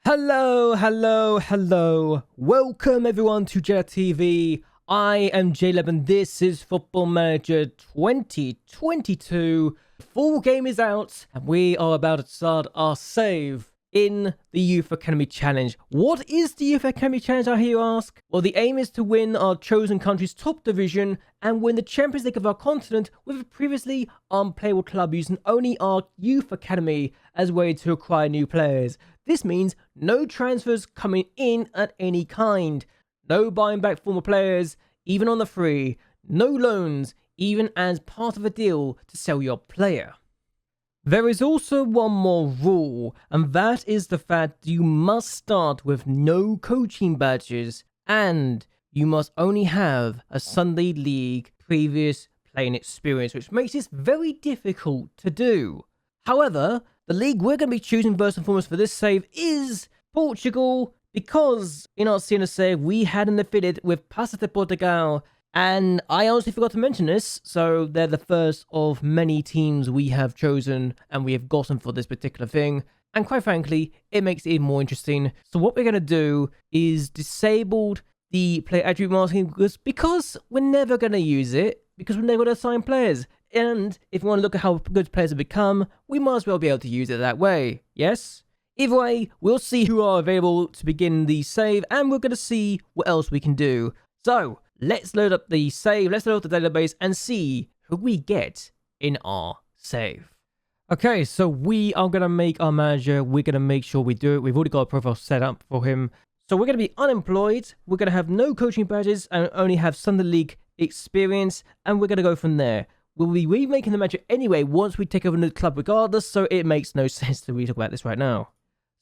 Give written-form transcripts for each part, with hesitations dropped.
Hello. Welcome everyone to JLABTV. I am JLAB and this is Football Manager 2022. Full game is out and we are about to start our save in the Youth Academy Challenge. What is the Youth Academy Challenge, I hear you ask? Well, the aim is to win our chosen country's top division and win the Champions League of our continent with a previously unplayable club using only our Youth Academy as a way to acquire new players. This means no transfers coming in at any kind, no buying back former players, even on the free, no loans, even as part of a deal to sell your player. There is also one more rule, and that is the fact you must start with no coaching badges, and you must only have a Sunday League previous playing experience, which makes this very difficult to do. However, the league we're going to be choosing first and foremost for this save is Portugal, because in our Siena save we had an affiliate with Paços de Portugal, and I honestly forgot to mention this, so they're the first of many teams we have chosen and we have gotten for this particular thing, and quite frankly, it makes it even more interesting. So what we're going to do is disable the player attribute masking because we're never going to use it, because we're never going to assign players. And if we want to look at how good players have become, we might as well be able to use it that way, yes? Either way, we'll see who are available to begin the save, and we're going to see what else we can do. So, let's load up the save, let's load up the database, and see who we get in our save. Okay, so we are going to make our manager, we're going to make sure we do it. We've already got a profile set up for him. So we're going to be unemployed, we're going to have no coaching badges, and only have Sunday League experience, and we're going to go from there. We'll be remaking the manager anyway once we take over the club regardless, so it makes no sense to really talk about this right now.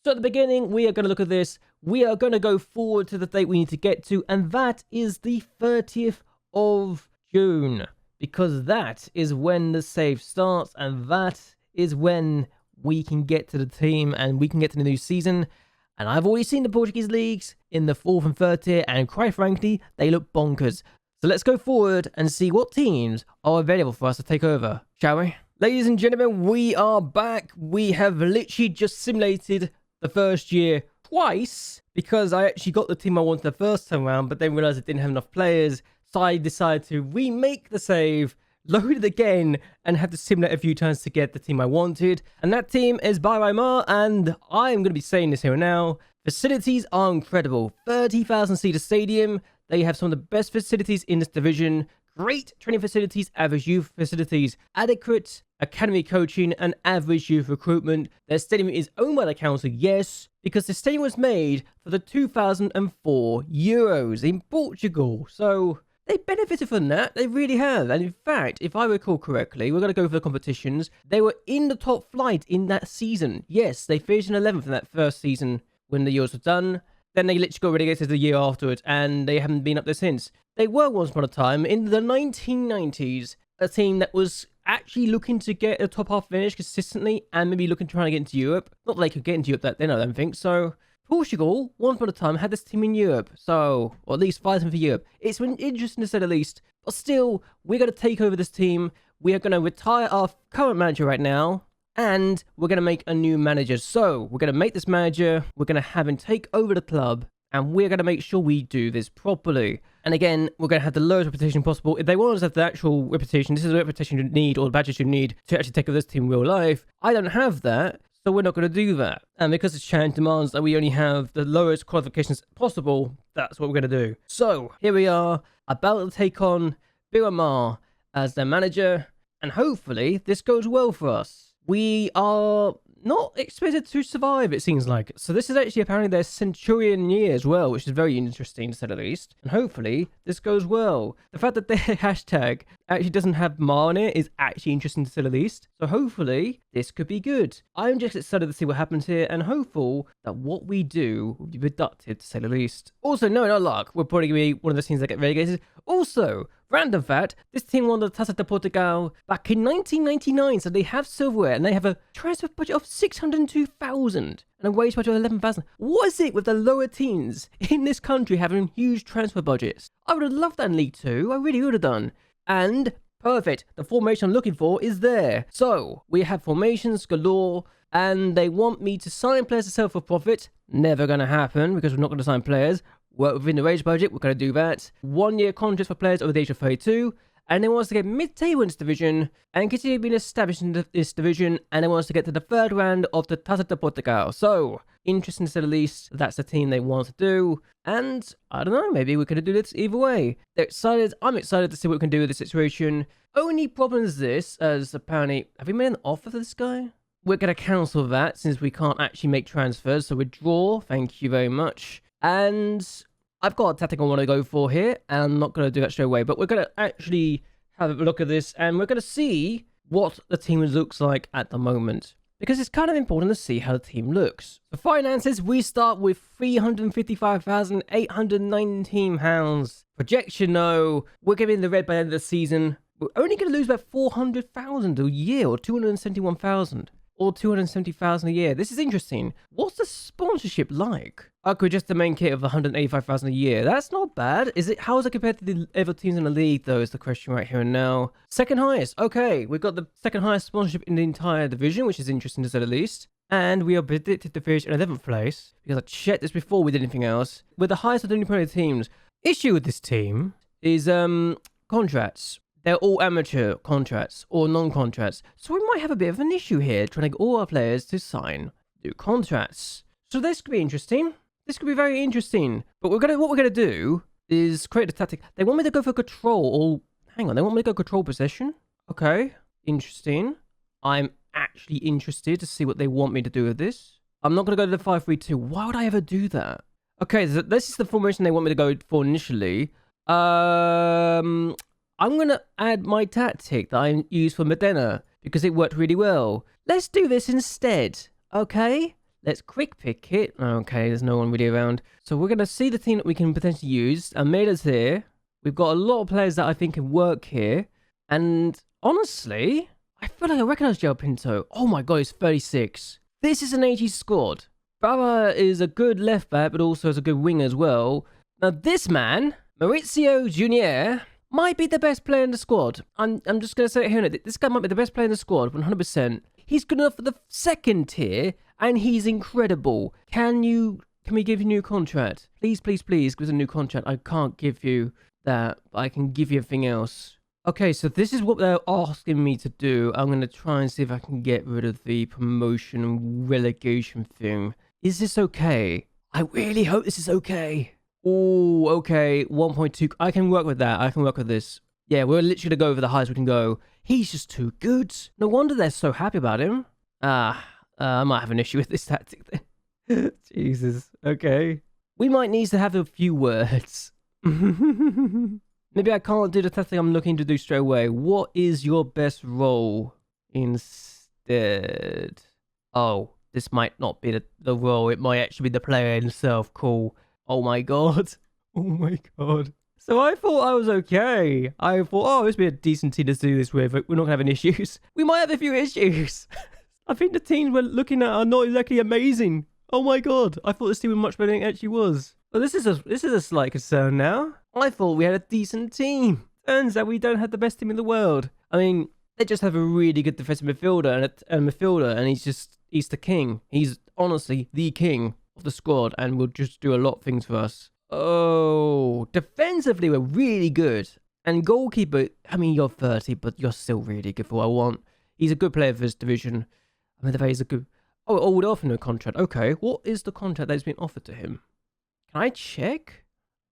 So at the beginning, we are going to look at this. We are going to go forward to the date we need to get to, and that is the 30th of June. Because that is when the save starts, and that is when we can get to the team, and we can get to the new season. And I've already seen the Portuguese leagues in the 4th and 3rd tier, and quite frankly, they look bonkers. So let's go forward and see what teams are available for us to take over, shall we? Ladies and gentlemen, we are back. We have literally just simulated the first year twice because I actually got the team I wanted the first time around, but then realized I didn't have enough players. So I decided to remake the save, load it again, and have to simulate a few times to get the team I wanted. And that team is Beira-Mar, and I'm going to be saying this here and now. Facilities are incredible. 30,000 seater stadium. They have some of the best facilities in this division. Great training facilities, average youth facilities, adequate academy coaching, and average youth recruitment. Their stadium is owned by the council, yes, because the stadium was made for the 2004 Euros in Portugal. So they benefited from that. They really have. And in fact, if I recall correctly, we're going to go for the competitions. They were in the top flight in that season. Yes, they finished in 11th in that first season when the Euros were done. Then they literally got relegated the year afterwards, and they haven't been up there since. They were once upon a time, in the 1990s, a team that was actually looking to get a top half finish consistently, and maybe looking to try and get into Europe. Not that they could get into Europe that then, I don't think. So, Portugal, once upon a time, had this team in Europe. So, or at least fighting for Europe. It's been interesting to say the least. But still, we're going to take over this team. We are going to retire our current manager right now. And we're going to make a new manager. So, we're going to make this manager, we're going to have him take over the club, and we're going to make sure we do this properly. And again, we're going to have the lowest reputation possible. If they want us to have the actual reputation, this is the reputation you need, or the badges you need to actually take over this team in real life. I don't have that, so we're not going to do that. And because this challenge demands that we only have the lowest qualifications possible, that's what we're going to do. So, here we are, about to take on Beira-Mar as their manager, and hopefully this goes well for us. We are not expected to survive, it seems like. So this is actually apparently their centurion year as well, which is very interesting to say the least. And hopefully this goes well. The fact that their hashtag actually doesn't have Mar on it is actually interesting to say the least. So hopefully this could be good. I'm just excited to see what happens here and hopeful that what we do will be productive to say the least. Also, no luck, we're probably going to be one of the teams that get relegated. Also, random fact, this team won the Taça de Portugal back in 1999, so they have silverware, and they have a transfer budget of 602,000 and a wage budget of 11,000. What is it with the lower teams in this country having huge transfer budgets? I would have loved that in League 2, I really would have done. And perfect, the formation I'm looking for is there. So, we have formations galore. And they want me to sign players to sell for profit. Never going to happen because we're not going to sign players. Work within the wage budget. We're going to do that. 1-year contracts for players over the age of 32. And they want us to get mid-table in this division and continue being established in this division. And they want us to get to the 3rd round of the Taça de Portugal. So, interesting to say the least. That's the team they want to do. And I don't know, maybe we could do this either way. They're excited. I'm excited to see what we can do with this situation. Only problem is this, as apparently, have we made an offer for this guy? We're going to cancel that since we can't actually make transfers. So withdraw. Thank you very much. And I've got a tactic I want to go for here. And I'm not going to do that straight away. But we're going to actually have a look at this. And we're going to see what the team looks like at the moment. Because it's kind of important to see how the team looks. For finances, we start with £355,819. Projection, no. We're going to be in the red by the end of the season. We're only going to lose about 400,000 a year or 271,000. Or 270,000 a year. This is interesting. What's the sponsorship like? Okay, just the main kit of 185,000 a year. That's not bad. How is it compared to the other teams in the league, though, is the question right here and now. Second highest. Okay, we've got the second highest sponsorship in the entire division, which is interesting to say the least. And we are predicted to finish in 11th place, because I checked this before we did anything else. We're the highest of the only teams. Issue with this team is contracts. They're all amateur contracts or non-contracts. So we might have a bit of an issue here trying to get all our players to sign new contracts. So this could be interesting. This could be very interesting. But what we're gonna do is create a tactic. They want me to go for control or hang on, they want me to go control possession? Okay. Interesting. I'm actually interested to see what they want me to do with this. I'm not gonna go to the 5-3-2. Why would I ever do that? Okay, so this is the formation they want me to go for initially. I'm going to add my tactic that I used for Modena because it worked really well. Let's do this instead, okay? Let's quick pick it. Okay, there's no one really around. So we're going to see the team that we can potentially use. Almeida's here. We've got a lot of players that I think can work here. And honestly, I feel like I recognize João Pinto. Oh my god, he's 36. This is an 80s squad. Beira is a good left back, but also has a good wing as well. Now this man, Mauricio Junior, might be the best player in the squad. I'm just going to say it here. This guy might be the best player in the squad, 100%. He's good enough for the 2nd tier, and he's incredible. Can we give you a new contract? Please, please, please, give us a new contract. I can't give you that, but I can give you everything else. Okay, so this is what they're asking me to do. I'm going to try and see if I can get rid of the promotion and relegation thing. Is this okay? I really hope this is okay. Oh, okay, 1.2. I can work with that. I can work with this. Yeah, we're literally going to go over the highest we can go. He's just too good. No wonder they're so happy about him. I might have an issue with this tactic then. Jesus. Okay. We might need to have a few words. Maybe I can't do the tactic I'm looking to do straight away. What is your best role instead? Oh, this might not be the role. It might actually be the player himself. Cool. Oh my god. Oh my god. So I thought I was okay. I thought, oh, this would be a decent team to do this with. We're not going to have any issues. We might have a few issues. I think the teams we're looking at are not exactly amazing. Oh my god. I thought this team was much better than it actually was. But this is a slight concern now. I thought we had a decent team. Turns out we don't have the best team in the world. I mean, they just have a really good defensive midfielder and he's the king. He's honestly the king of the squad and will just do a lot of things for us. Oh, defensively we're really good. And goalkeeper, I mean, you're 30, but you're still really good for what I want. He's a good player for this division. I mean, he's a good... Oh, we're offering a contract. Okay, what is the contract that's been offered to him? Can I check?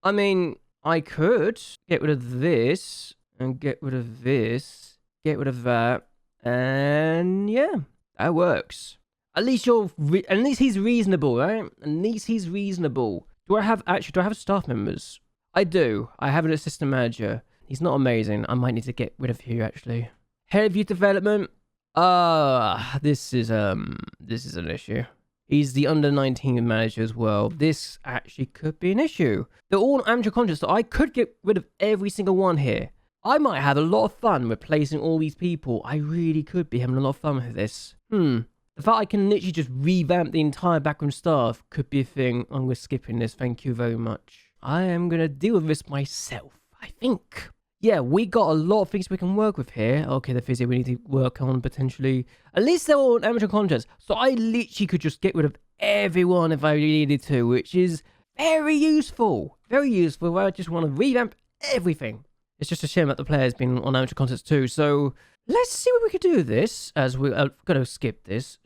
I mean, I could get rid of this and get rid of this, get rid of that, and yeah, that works. At least he's reasonable, right? At least he's reasonable. Do I have staff members? I do. I have an assistant manager. He's not amazing. I might need to get rid of you actually. Head of youth development. This is an issue. He's the under-19 manager as well. This actually could be an issue. They're all amateur contracts, so I could get rid of every single one here. I might have a lot of fun replacing all these people. I really could be having a lot of fun with this. The fact I can literally just revamp the entire backroom staff could be a thing. We're skipping this. Thank you very much. I am going to deal with this myself, I think. yeah, we got a lot of things we can work with here. Okay, the physio we need to work on potentially. At least they're all amateur contests. So I literally could just get rid of everyone if I needed to, which is very useful. Very useful. I just want to revamp everything. It's just a shame that the player's been on amateur contests too. So let's see what we could do with this. As we're going to skip this.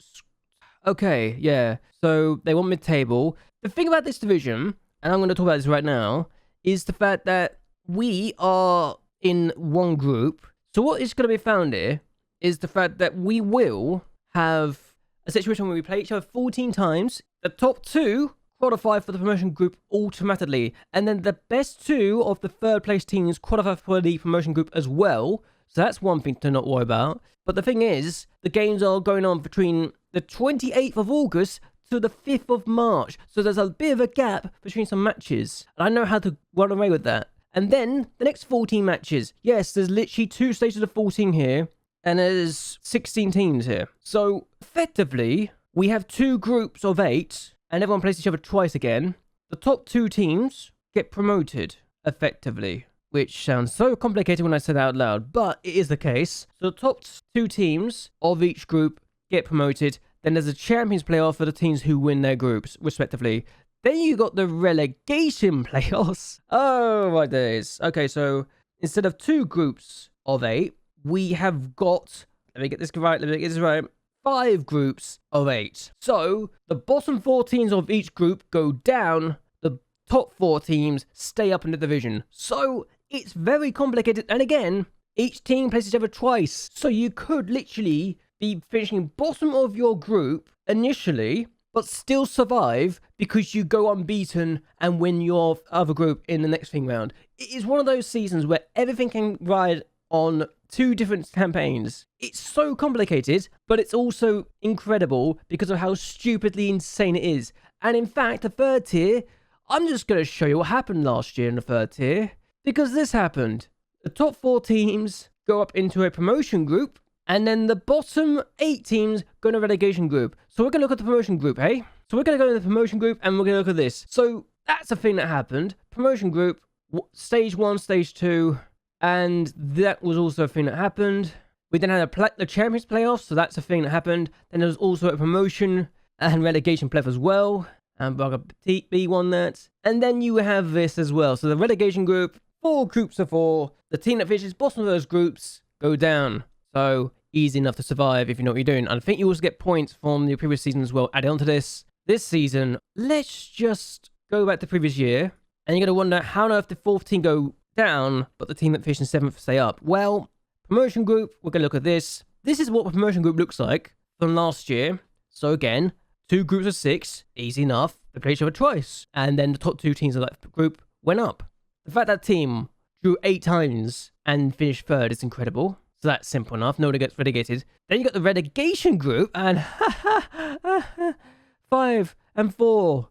Okay, yeah. So they want mid-table. The thing about this division, and I'm going to talk about this right now, is the fact that we are in one group. So what is going to be found here is the fact that we will have a situation where we play each other 14 times. The top 2 qualify for the promotion group automatically. And then the best 2 of the third place teams qualify for the promotion group as well. So that's one thing to not worry about. But the thing is, the games are going on between the 28th of August to the 5th of March. So there's a bit of a gap between some matches. And I know how to run away with that. And then the next 14 matches. Yes, there's literally 2 stages of 14 here. And there's 16 teams here. So effectively, we have 2 groups of 8. And everyone plays each other twice again. The top 2 teams get promoted effectively. Which sounds so complicated when I say that out loud. But it is the case. So the top 2 teams of each group get promoted. Then there's a Champions playoff for the teams who win their groups, respectively. Then you got the relegation playoffs. Oh, my days. Okay, so instead of 2 groups of 8, we have got, let me get this right, 5 groups of 8. So the bottom 4 teams of each group go down. The top 4 teams stay up in the division. So it's very complicated. And again, each team plays each other twice. So you could literally be finishing bottom of your group initially, but still survive because you go unbeaten and win your other group in the next thing round. It is one of those seasons where everything can ride on 2 different campaigns. It's so complicated, but it's also incredible because of how stupidly insane it is. And in fact, the 3rd tier, I'm just going to show you what happened last year in the 3rd tier, because this happened. The top 4 teams go up into a promotion group, and then the bottom 8 teams go in a relegation group. So we're going to look at the promotion group, hey? So we're going to go in the promotion group and we're going to look at this. So that's a thing that happened. Promotion group, stage 1, stage 2. And that was also a thing that happened. We then had the Champions playoffs. So that's a thing that happened. Then there was also a promotion and relegation playoff as well. And B won that. And then you have this as well. So the relegation group, 4 groups of 4. The team that finishes bottom of those groups go down. So easy enough to survive if you know what you're doing. And I think you also get points from the previous season as well added onto this. This season, let's just go back to the previous year. And you're going to wonder, how on earth did the 4th team go down, but the team that finished in 7th stay up? Well, promotion group, we're going to look at this. This is what the promotion group looks like from last year. So again, 2 groups of 6, easy enough. They play each other twice. And then the top 2 teams of that group went up. The fact that team drew 8 times and finished 3rd is incredible. So that's simple enough. Nobody gets relegated. Then you got the relegation group and 5 and 4.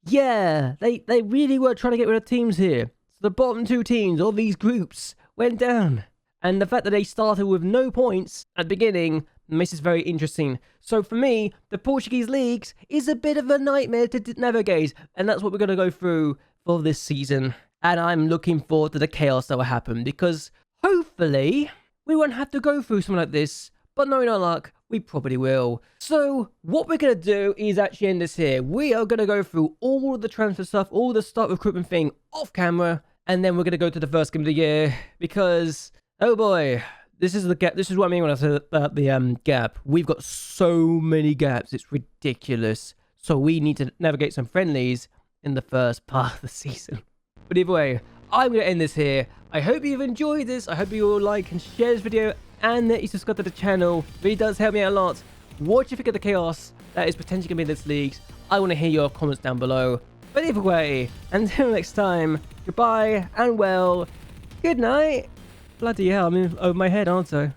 Yeah, they really were trying to get rid of teams here. So the bottom 2 teams of these groups went down. And the fact that they started with no points at the beginning makes this very interesting. So for me, the Portuguese leagues is a bit of a nightmare to navigate. And that's what we're going to go through for this season. And I'm looking forward to the chaos that will happen, because hopefully we won't have to go through something like this, but knowing our luck, we probably will. So what we're going to do is actually end this here. We are going to go through all the transfer stuff, all the start recruitment thing off camera, and then we're going to go to the first game of the year, because, oh boy, this is the gap. This is what I mean when I say about the gap. We've got so many gaps. It's ridiculous. So we need to navigate some friendlies in the first part of the season. But either way, I'm going to end this here. I hope you've enjoyed this. I hope you will like and share this video, and that you subscribe to the channel. It really does help me out a lot. What do you think of the chaos that is potentially going to be in this league? I want to hear your comments down below. But either way, until next time, goodbye and well, good night. Bloody hell, I'm in over my head, aren't I?